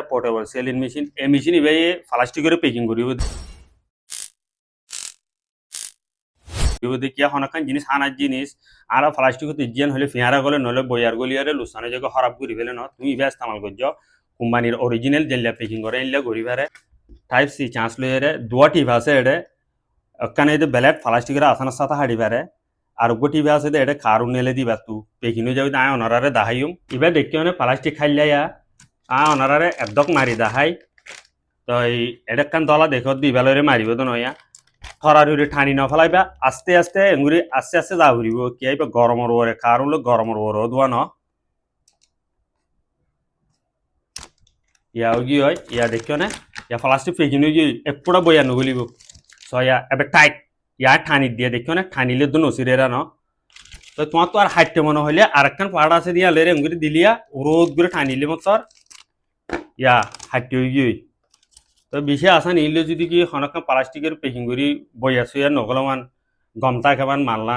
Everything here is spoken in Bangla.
পোর্টেবল সেলিং মেশিন এই মেশিন ইবাই প্লাস্টিকের প্যাকিং করিব দেখিয়া হনকান জিনিস আনার জিনিস আর প্লাস্টিক ইজিয়ান হলে ফিয়ারা গলে নলে বয়ার গলিয়ারে লুসানে জায়গা খারাপ করি ফেলে ন তুমি ইবা ইস্তেমাল করছ কোম্পানির অরিজিনাল যেলা প্যাকিং করে এনলে গরিবারে টাইপ সি চান্স লইরে দুয়া টিভ আছে এডে কানে এদে বেলেট প্লাস্টিকের আসানোর সাথে হাড়ি পারে আর গো টিভি আছে এটা কারু নেলে দিবা তু প্যাকিং যাবি আয় অনারারে দাহাইম ইবা দেখতে মানে প্লাস্টিক খাইলাইয়া অনারারে একদক মারি দাহাই তো এটা কান দলা দেখো দিবালরে মারিব তো নয়া থরারি ঠানি নফেলাইবা আস্তে আস্তে এঙ্গুরি আস্তে আস্তে যা ঘুরিব কি আইবা গরমর ওরে কার হলো গরমর ওরে দোয়া ন ইয়া কি হয় ইয়া দেখিও না ইয়া প্লাস্টিক প্যাকিং হয়ে গিয়ে এপুরা বইয়া নগলিব সয়া এবার টাইট ইয়া ঠানি দিয়ে দেখিও না ঠানিলে তো নসিরেরা ন তো তোমার তো আর হাইটে মনে হইলে আর একখান পাহাড় আছে দিয়া লেরে এঙ্গুরি দিলিয়া রোদ করে ঠানিলে মতো ইয়া হাইটে হয়ে গিয়ে তো বেশি আসা নিলে যদি কি হনকা প্লাস্টিকের প্যাকিং করি বইয়া সইয়া নগলমান গমতা খাবার মানলা